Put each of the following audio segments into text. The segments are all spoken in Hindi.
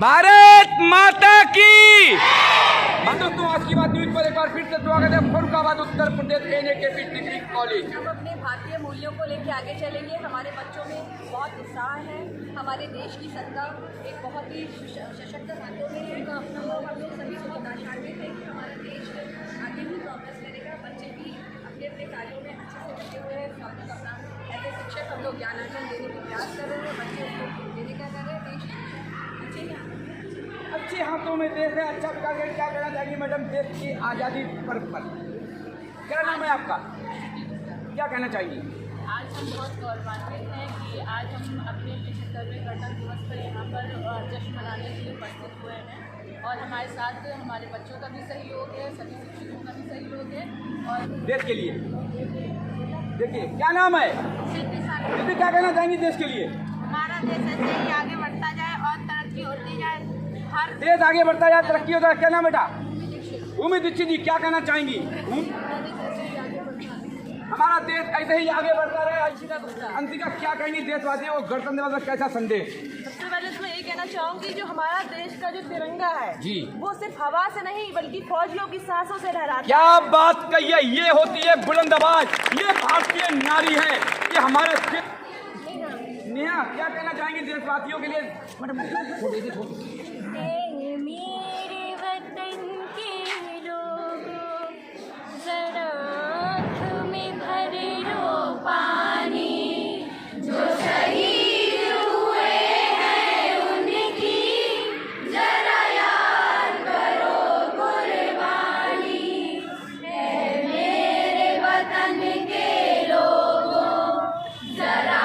भारत माता की। दोस्तों, आज की बात न्यूज पर एक बार फिर से स्वागत है। Farrukhabad Uttar Pradesh NAKP degree college. हम अपने भारतीय मूल्यों को लेकर आगे चलेंगे। हमारे बच्चों में बहुत उत्साह है। हमारे देश की सत्ता एक बहुत ही सशक्त हाथों में है। हम लोग सभी को आशान्वित हैं कि हमारा देश आगे भी प्रोग्रेस करेगा। बच्चे भी अपने अपने कार्यों में अच्छे से लगे हुए हैं। हम लोग अपना ऐसे शिक्षक हम लोग ज्ञानार्जन देने का प्रयास कर रहे हैं। बच्चे उसको देने का कर रहे हैं। देश अच्छे हाथों में देश है। अच्छा विकास है। क्या कहना चाहेंगे मैडम देश की आज़ादी पर्व पर? क्या नाम है आपका? क्या कहना चाहिए? आज हम बहुत गौरवान्वित हैं कि आज हम अपने 75वें गणतंत्र दिवस पर यहाँ पर जश्न मनाने के लिए उपस्थित हुए हैं और हमारे साथ हमारे बच्चों का भी सहयोग है, सभी शिक्षकों का भी सहयोग है। और देश के लिए देखिए, क्या नाम है दीदी? क्या कहना चाहेंगी देश के लिए? हमारा देश ऐसे ही आगे बढ़ता जाए और तरक्की होती जाए। हर देश आगे बढ़ता जाए, तरक्की होता है। क्या नाम बेटा? भूमि दीक्षित जी, क्या कहना चाहेंगी? हमारा देश ऐसे ही आगे बढ़ता रहे। अंशिका, क्या कहेंगी देशवासियों को गणतंत्र दिवस का कैसा संदेश? सबसे पहले तो मैं यही कहना चाहूँगी, जो हमारा देश का जो तिरंगा है जी, वो सिर्फ हवा से नहीं बल्कि फौजियों की सांसों से लहराता है। क्या बात कही है। ये होती है बुलंद आवाज, ये भारतीय नारी है। ये हमारे नेहा, क्या कहना चाहेंगे देशवासियों के लिए? मैडम मेरे वतन के लोगों, जरा आँख में भर लो पानी। जो शहीद हुए हैं उनकी जरा याद करो कुर्बानी। मेरे वतन के लोगों, जरा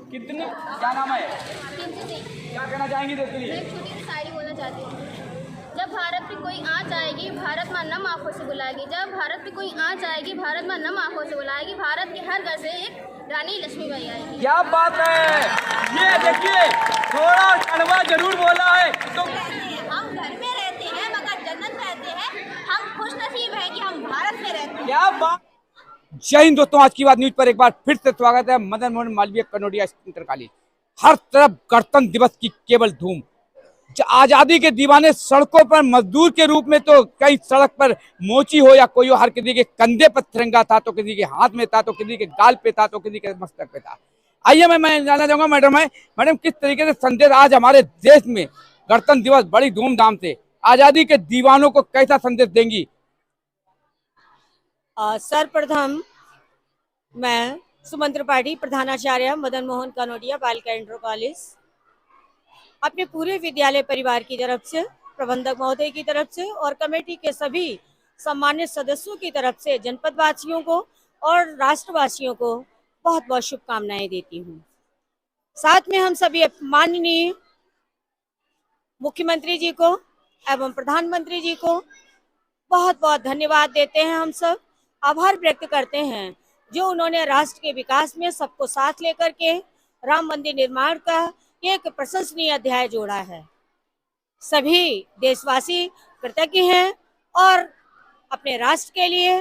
कितने, क्या नाम है? क्या कहना चाहेंगी देश के लिए? मैं एक छोटी सी शायरी बोलना चाहती हूँ। जब भारत पे कोई आँच आएगी, भारत माँ नम आँखों से बुलाएगी। जब भारत पे कोई आँच आएगी, भारत माँ नम आँखों से बुलाएगी। भारत के हर घर से एक रानी लक्ष्मीबाई आएगी। क्या बात है। ये देखिए, थोड़ा कड़वा जरूर बोला है तो हम घर में रहते हैं मगर जन्नत रहते हैं। हम खुश नसीब हैं कि हम भारत में रहते हैं। क्या बात। जय हिंद दोस्तों, आज की बात न्यूज पर एक बार फिर से स्वागत है। Madan Mohan Malaviya Kanodia inter college. हर तरफ गणतंत्र दिवस की केवल धूम। आजादी के दीवाने सड़कों पर मजदूर के रूप में, तो कई सड़क पर मोची हो या कोई हो, हर किसी के कंधे पर तिरंगा था, तो किसी के हाथ में था, तो किसी के गाल पे था, तो किसी के मस्तक पे था। आइए मैं जानना चाहूंगा मैडम किस तरीके से संदेश आज हमारे देश में गणतंत्र दिवस बड़ी धूमधाम से आजादी के दीवानों को कैसा संदेश देंगी? सर्वप्रथम मैं सुमन त्रिपाठी, प्रधानाचार्य मदन मोहन कनोडिया बालिका इंटर कॉलेज, अपने पूरे विद्यालय परिवार की तरफ से, प्रबंधक महोदय की तरफ से और कमेटी के सभी सम्मानित सदस्यों की तरफ से जनपद वासियों को और राष्ट्रवासियों को बहुत बहुत शुभकामनाएं देती हूँ। साथ में हम सभी माननीय मुख्यमंत्री जी को एवं प्रधानमंत्री जी को बहुत बहुत धन्यवाद देते हैं। हम सब आभार व्यक्त करते हैं जो उन्होंने राष्ट्र के विकास में सबको साथ लेकर के राम मंदिर निर्माण का एक प्रशंसनीय अध्याय जोड़ा है। सभी देशवासी कृतज्ञ हैं और अपने राष्ट्र के लिए,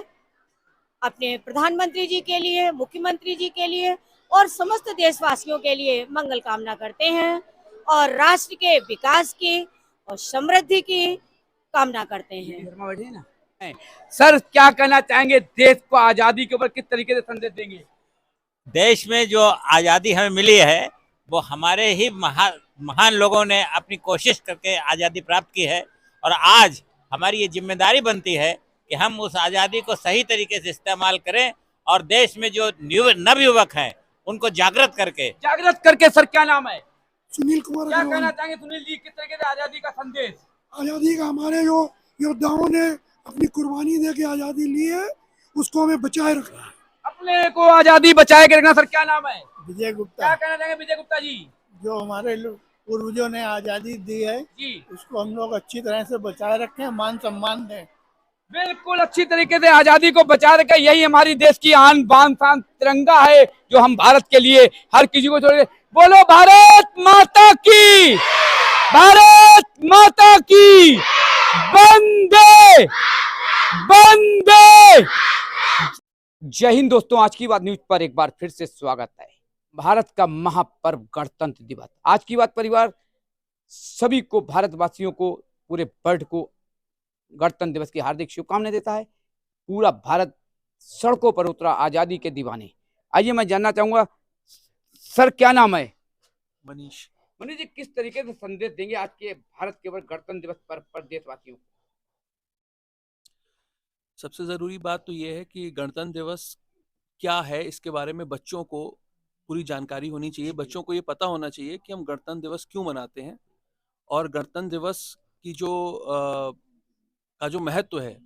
अपने प्रधानमंत्री जी के लिए, मुख्यमंत्री जी के लिए और समस्त देशवासियों के लिए मंगल कामना करते हैं और राष्ट्र के विकास की और समृद्धि की कामना करते हैं। सर, क्या कहना चाहेंगे देश को आजादी के ऊपर किस तरीके से संदेश देंगे? देश में जो आज़ादी हमें मिली है वो हमारे ही महान लोगों ने अपनी कोशिश करके आज़ादी प्राप्त की है और आज हमारी ये जिम्मेदारी बनती है कि हम उस आज़ादी को सही तरीके से इस्तेमाल करें और देश में जो नवयुवक हैं उनको जागृत करके। सर, क्या नाम है? सुनील कुमार। क्या कहना चाहेंगे सुनील जी, किस तरीके से आजादी का संदेश? आजादी का हमारे जो योद्धाओं ने अपनी कुर्बानी दे के आजादी ली है उसको हमें बचाए रखना है। अपने को आजादी बचाए के रखना। सर, क्या नाम है? विजय गुप्ता। क्या कहना चाहेंगे विजय गुप्ता जी? जो हमारे पूर्वजों ने आजादी दी है जी, उसको हम लोग अच्छी तरह से बचाए रखें, मान सम्मान दें। बिल्कुल अच्छी तरीके से आजादी को बचा रखा। यही हमारी देश की आन बान शान तिरंगा है जो हम भारत के लिए हर किसी को छोड़। बोलो भारत माता की, भारत माता की, वंदे वंदे। जय हिंद दोस्तों, आज की बात न्यूज पर एक बार फिर से स्वागत है। भारत का महापर्व गणतंत्र दिवस। आज की बात परिवार सभी को, भारतवासियों को, पूरे वर्ल्ड को गणतंत्र दिवस की हार्दिक शुभकामनाएं देता है। पूरा भारत सड़कों पर उतरा आजादी के दीवाने। आइए मैं जानना चाहूंगा, सर क्या नाम है? मनीष। मनीष जी, किस तरीके से संदेश देंगे आज के भारत के गणतंत्र दिवस पर देशवासियों को? सबसे ज़रूरी बात तो ये है कि गणतंत्र दिवस क्या है, इसके बारे में बच्चों को पूरी जानकारी होनी चाहिए। बच्चों को ये पता होना चाहिए कि हम गणतंत्र दिवस क्यों मनाते हैं, और गणतंत्र दिवस की जो महत्व है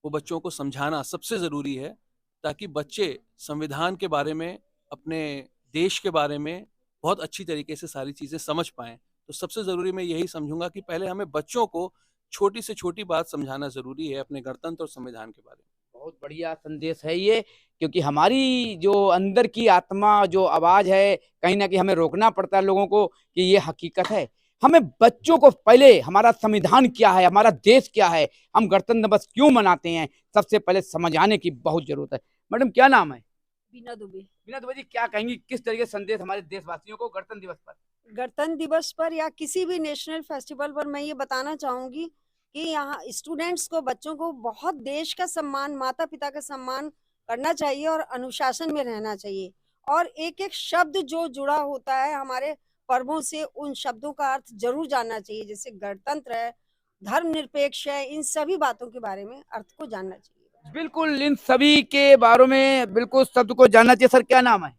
वो बच्चों को समझाना सबसे ज़रूरी है, ताकि बच्चे संविधान के बारे में, अपने देश के बारे में बहुत अच्छी तरीके से सारी चीज़ें समझ पाएँ। तो सबसे ज़रूरी मैं यही समझूंगा कि पहले हमें बच्चों को छोटी से छोटी बात समझाना ज़रूरी है अपने गणतंत्र और संविधान के बारे में। बहुत बढ़िया संदेश है ये, क्योंकि हमारी जो अंदर की आत्मा, जो आवाज है, कहीं ना कहीं हमें रोकना पड़ता है लोगों को कि ये हकीकत है। हमें बच्चों को पहले हमारा संविधान क्या है, हमारा देश क्या है, हम गणतंत्र दिवस क्यों मनाते हैं, सबसे पहले समझाने की बहुत जरूरत है। मैडम क्या नाम है? बीना दुबे। बीना दुबे जी, क्या कहेंगी, किस तरीके से संदेश हमारे देशवासियों को गणतंत्र दिवस पर? गणतंत्र दिवस पर या किसी भी नेशनल फेस्टिवल पर मैं ये बताना चाहूंगी कि यहाँ स्टूडेंट्स को, बच्चों को बहुत देश का सम्मान, माता पिता का सम्मान करना चाहिए और अनुशासन में रहना चाहिए। और एक एक शब्द जो जुड़ा होता है हमारे पर्वों से, उन शब्दों का अर्थ जरूर जानना चाहिए। जैसे गणतंत्र है, धर्मनिरपेक्ष है, इन सभी बातों के बारे में अर्थ को जानना चाहिए। बिल्कुल, इन सभी के बारे में बिल्कुल शब्द को जानना चाहिए। सर क्या नाम है?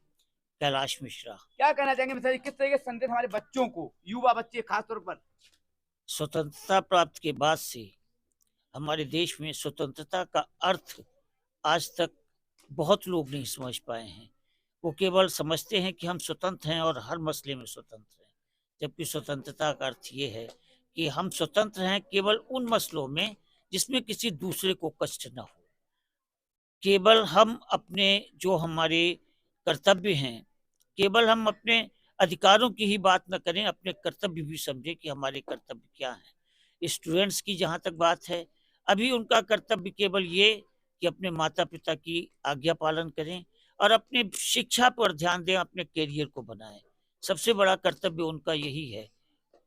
कैलाश मिश्रा। क्या कहना चाहेंगे सर, किस तरीके से संदेश हमारे बच्चों को, युवा बच्चे खासतौर पर? स्वतंत्रता प्राप्त के बाद से हमारे देश में स्वतंत्रता का अर्थ आज तक बहुत लोग नहीं समझ पाए हैं। वो केवल समझते हैं कि हम स्वतंत्र हैं और हर मसले में स्वतंत्र हैं, जबकि स्वतंत्रता का अर्थ ये है कि हम स्वतंत्र हैं केवल उन मसलों में जिसमें किसी दूसरे को कष्ट न हो। केवल हम अपने जो हमारे कर्तव्य हैं, केवल हम अपने अधिकारों की ही बात न करें, अपने कर्तव्य भी समझें कि हमारे कर्तव्य क्या हैं। स्टूडेंट्स की जहाँ तक बात है, अभी उनका कर्तव्य केवल ये कि अपने माता पिता की आज्ञा पालन करें और अपने शिक्षा पर ध्यान दें, अपने करियर को बनाएं। सबसे बड़ा कर्तव्य उनका यही है।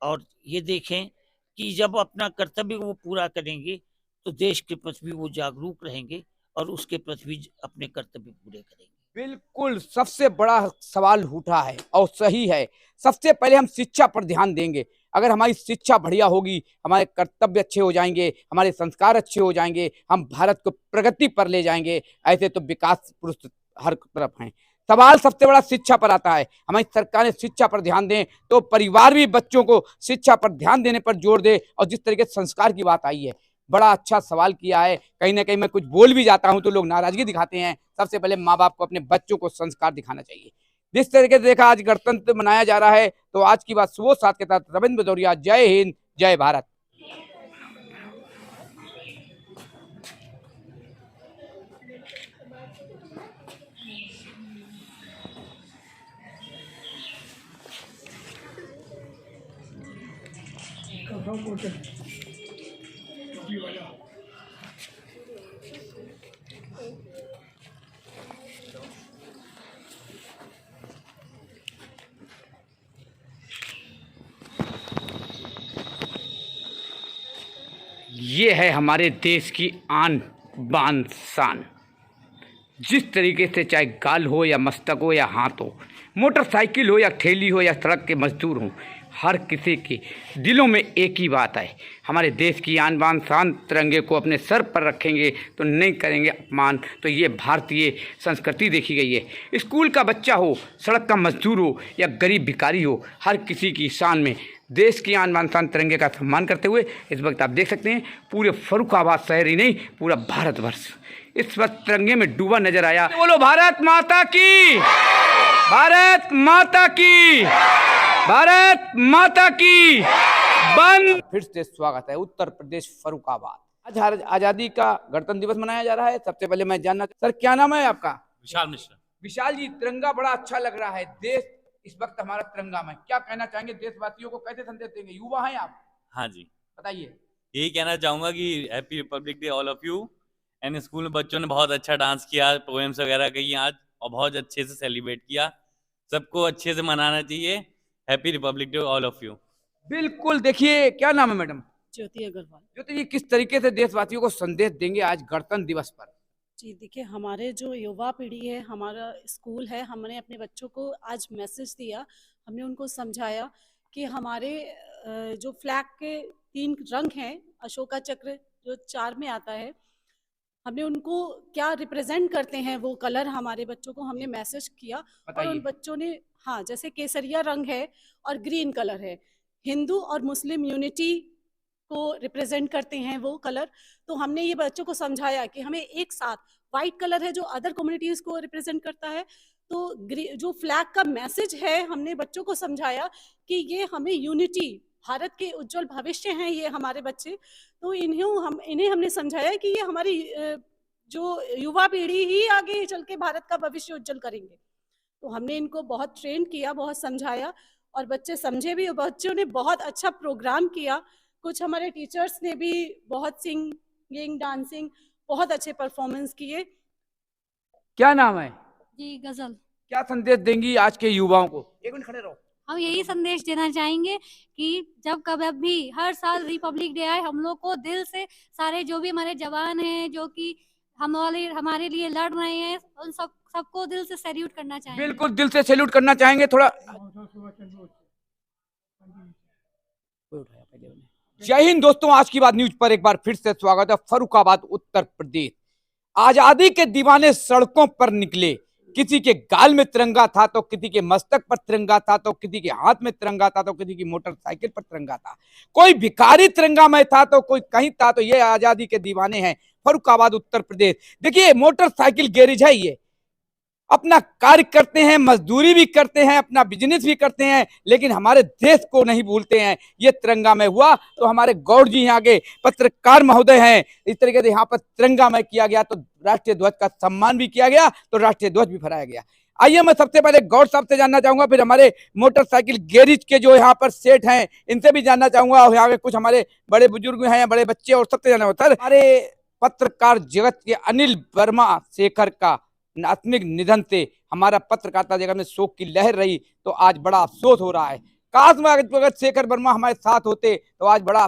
और ये देखें कि जब अपना कर्तव्य वो पूरा करेंगे तो देश के प्रति भी वो जागरूक रहेंगे और उसके प्रति भी अपने कर्तव्य पूरे करेंगे। बिल्कुल, सबसे बड़ा सवाल उठा है और सही है। सबसे पहले हम शिक्षा पर ध्यान देंगे। अगर हमारी शिक्षा बढ़िया होगी, हमारे कर्तव्य अच्छे हो जाएंगे, हमारे संस्कार अच्छे हो जाएंगे, हम भारत को प्रगति पर ले जाएंगे। ऐसे तो विकास पुरुष हर तरफ हैं। सवाल सबसे बड़ा शिक्षा पर आता है। हमारी सरकारें शिक्षा पर ध्यान दें तो परिवार भी बच्चों को शिक्षा पर ध्यान देने पर जोर दे। और जिस तरीके से संस्कार की बात आई है, बड़ा अच्छा सवाल किया है। कहीं ना कहीं मैं कुछ बोल भी जाता हूं तो लोग नाराजगी दिखाते हैं। सबसे पहले माँ बाप को अपने बच्चों को संस्कार दिखाना चाहिए। जिस तरीके से देखा आज गणतंत्र मनाया जा रहा है, तो आज की बात सुबह 7 के साथ रविंद्र भदौरिया। जय हिंद, जय भारत। ये है हमारे देश की आन बान शान। जिस तरीके से चाहे गाल हो या मस्तक हो या हाथ हो, मोटरसाइकिल हो या ठेली हो या सड़क के मजदूर हो, हर किसी के दिलों में एक ही बात है, हमारे देश की आन बान शान। तिरंगे को अपने सर पर रखेंगे तो नहीं करेंगे अपमान। तो ये भारतीय संस्कृति देखी गई है। स्कूल का बच्चा हो, सड़क का मजदूर हो या गरीब भिखारी हो, हर किसी की शान में देश की आन बान शान तिरंगे का सम्मान करते हुए इस वक्त आप देख सकते हैं पूरे फर्रुखाबाद शहर ही नहीं, पूरा भारतवर्ष इस वक्त तिरंगे में डूबा नजर आया। बोलो भारत माता की, भारत माता की, भारत माता की। बंद। फिर से स्वागत है उत्तर प्रदेश फर्रुखाबाद। आज आजादी का गणतंत्र दिवस मनाया जा रहा है। सबसे पहले मैं जानना, सर क्या नाम है आपका? विशाल मिश्रा। विशाल जी, तिरंगा बड़ा अच्छा लग रहा है, देश इस वक्त हमारा तिरंगा में, क्या कहना चाहेंगे देशवासियों को, कैसे संदेश देंगे? युवा हैं आप? हाँ जी। बताइए। यही कहना चाहूँगा कि happy Republic day all of you. And school में बच्चों ने बहुत अच्छा डांस किया, पोएम्स वगैरह कही आज, और बहुत अच्छे से सेलिब्रेट किया। सबको अच्छे से मनाना चाहिए। Happy Republic day all of you. बिल्कुल। देखिए, क्या नाम है मैडम? ज्योति अग्रवाल। ज्योति जी, किस तरीके से देशवासियों को संदेश देंगे आज गणतंत्र दिवस पर? जी देखिए, हमारे जो युवा पीढ़ी है, हमारा स्कूल है, हमने अपने बच्चों को आज मैसेज दिया। हमने उनको समझाया कि हमारे जो फ्लैग के 3 रंग हैं, अशोका चक्र जो 4 में आता है, हमने उनको क्या रिप्रेजेंट करते हैं वो कलर हमारे बच्चों को हमने मैसेज किया। और उन बच्चों ने, हाँ, जैसे केसरिया रंग है और ग्रीन कलर है, हिंदू और मुस्लिम यूनिटी को रिप्रेजेंट करते हैं वो कलर। तो हमने ये बच्चों को समझाया कि हमें एक साथ, वाइट कलर है जो अदर कम्युनिटीज को रिप्रेजेंट करता है, तो जो फ्लैग का मैसेज है, हमने बच्चों को समझाया कि ये हमें यूनिटी, भारत के उज्जवल भविष्य हैं ये हमारे बच्चे, तो इन्हें हमने समझाया कि ये हमारी जो युवा पीढ़ी ही आगे चल के भारत का भविष्य उज्जवल करेंगे। तो हमने इनको बहुत ट्रेन किया, बहुत समझाया, और बच्चे समझे भी। बच्चों ने बहुत अच्छा प्रोग्राम किया। कुछ हमारे टीचर्स ने भी बहुत सिंगिंग, डांसिंग, बहुत अच्छे परफॉर्मेंस किए। क्या नाम है? जी, गजल। क्या संदेश देंगी आज के युवाओं को? एक मिनट खड़े रहो। हम यही संदेश देना चाहेंगे कि जब कभी भी हर साल रिपब्लिक डे आए, हम लोग को दिल से सारे जो भी हमारे जवान हैं, जो कि हमारे लिए लड़ रहे हैं, उन सबको दिल से सैल्यूट करना चाहेंगे। बिल्कुल, दिल से सैल्यूट करना चाहेंगे। थोड़ा जय हिंद दोस्तों, आज की बात न्यूज पर एक बार फिर से स्वागत है। फर्रुखाबाद उत्तर प्रदेश, आजादी के दीवाने सड़कों पर निकले। किसी के गाल में तिरंगा था तो किसी के मस्तक पर तिरंगा था, तो किसी के हाथ में तिरंगा था, तो किसी की मोटरसाइकिल पर तिरंगा था। कोई भिखारी तिरंगा में था तो कोई कहीं था। तो ये आजादी के दीवाने हैं फर्रुखाबाद उत्तर प्रदेश। देखिए, मोटरसाइकिल गैरेज है, ये अपना कार्य करते हैं, मजदूरी भी करते हैं, अपना बिजनेस भी करते हैं, लेकिन हमारे देश को नहीं भूलते हैं। ये तिरंगा में हुआ तो हमारे गौड़ जी यहाँ के पत्रकार महोदय हैं, इस तरीके से यहाँ पर तिरंगा में किया गया, तो राष्ट्रीय ध्वज का सम्मान भी किया गया, तो राष्ट्रीय ध्वज भी फहराया गया। आइए, मैं सबसे पहले गौड़ साहब से जानना चाहूंगा, फिर हमारे मोटरसाइकिल गैरेज के जो यहाँ पर सेठ हैं इनसे भी जानना चाहूंगा, और यहाँ के कुछ हमारे बड़े बुजुर्ग हैं, बड़े बच्चे, और सबसे जानना होता है। हमारे पत्रकार जगत के अनिल वर्मा शेखर का आत्मिक निधन से हमारा पत्रकारिता जगत में शोक की लहर रही, तो आज बड़ा अफसोस हो रहा है। काश में अगर शेखर वर्मा हमारे साथ होते तो आज बड़ा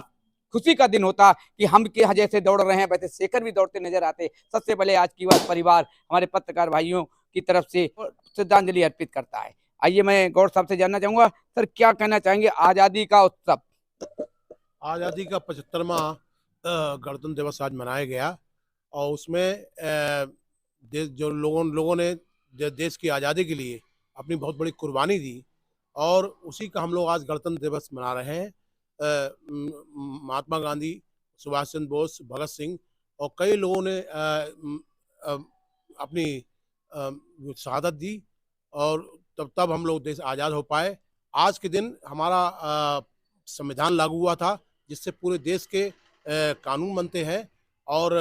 खुशी का दिन होता कि हम के यहाँ जैसे दौड़ रहे हैं वैसे शेखर भी दौड़ते नजर आते। सबसे पहले आज की बात परिवार, हमारे पत्रकार भाइयों की तरफ से श्रद्धांजलि अर्पित करता है। आइए, मैं गौड़ साहब से जानना चाहूंगा, सर क्या कहना चाहेंगे आजादी का उत्सव? आज़ादी का 75वां गणतंत्र दिवस आज मनाया गया, और उसमें जो लोगों ने देश की आज़ादी के लिए अपनी बहुत बड़ी कुर्बानी दी, और उसी का हम लोग आज गणतंत्र दिवस मना रहे हैं। महात्मा गांधी, सुभाष चंद्र बोस, भगत सिंह और कई लोगों ने अपनी शहादत दी, और तब हम लोग देश आज़ाद हो पाए। आज के दिन हमारा संविधान लागू हुआ था, जिससे पूरे देश के कानून बनते हैं और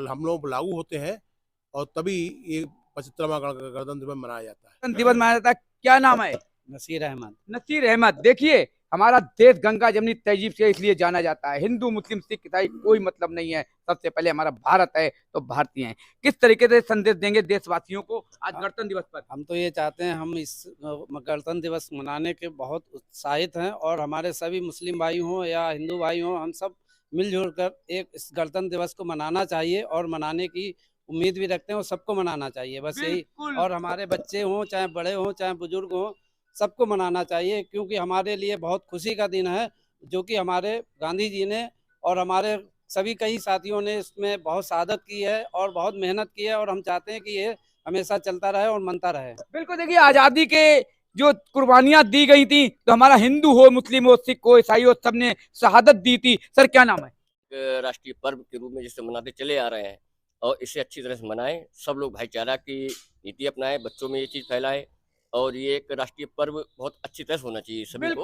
हम लोग लागू होते हैं, और तभी ये 75वां गणतंत्र दिवस मनाया जाता है। दिवस मनाया जाता है। क्या नाम है? नसीर अहमद। नसीर अहमद। देखिए, हमारा देश गंगा जमनी तहजीब से इसलिए जाना जाता है। हिंदू, मुस्लिम, सिख, ईसाई कोई मतलब नहीं है, सबसे पहले हमारा भारत है तो भारतीय हैं। किस तरीके से संदेश देंगे देशवासियों को आज गणतंत्र दिवस पर? हम तो ये चाहते हैं, हम इस गणतंत्र दिवस मनाने के बहुत उत्साहित हैं, और हमारे सभी मुस्लिम भाई हों या हिंदू भाई हों, हम सब मिलजुल कर एक इस गणतंत्र दिवस को मनाना चाहिए, और मनाने की उम्मीद भी रखते हैं, और सबको मनाना चाहिए, बस यही। और हमारे बच्चे हों, चाहे बड़े हों, चाहे बुजुर्ग हों, सबको मनाना चाहिए, क्योंकि हमारे लिए बहुत खुशी का दिन है, जो कि हमारे गांधी जी ने और हमारे सभी कई साथियों ने इसमें बहुत शहादत की है और बहुत मेहनत की है, और हम चाहते हैं कि ये हमेशा चलता रहे और मनता रहे। बिल्कुल। देखिए, आज़ादी के जो कुर्बानियां दी गई थी, तो हमारा हिंदू हो, मुस्लिम हो, सिख हो, ईसाई हो, सबने शहादत दी थी। सर क्या नाम है? राष्ट्रीय पर्व के रूप में जिसे मनाते चले आ रहे हैं, और इसे अच्छी तरह से मनाएं। सब लोग भाईचारा की नीति अपनाएं, बच्चों में ये चीज़ फैलाएं, और ये एक राष्ट्रीय पर्व बहुत अच्छी तरह से होना चाहिए सभी को।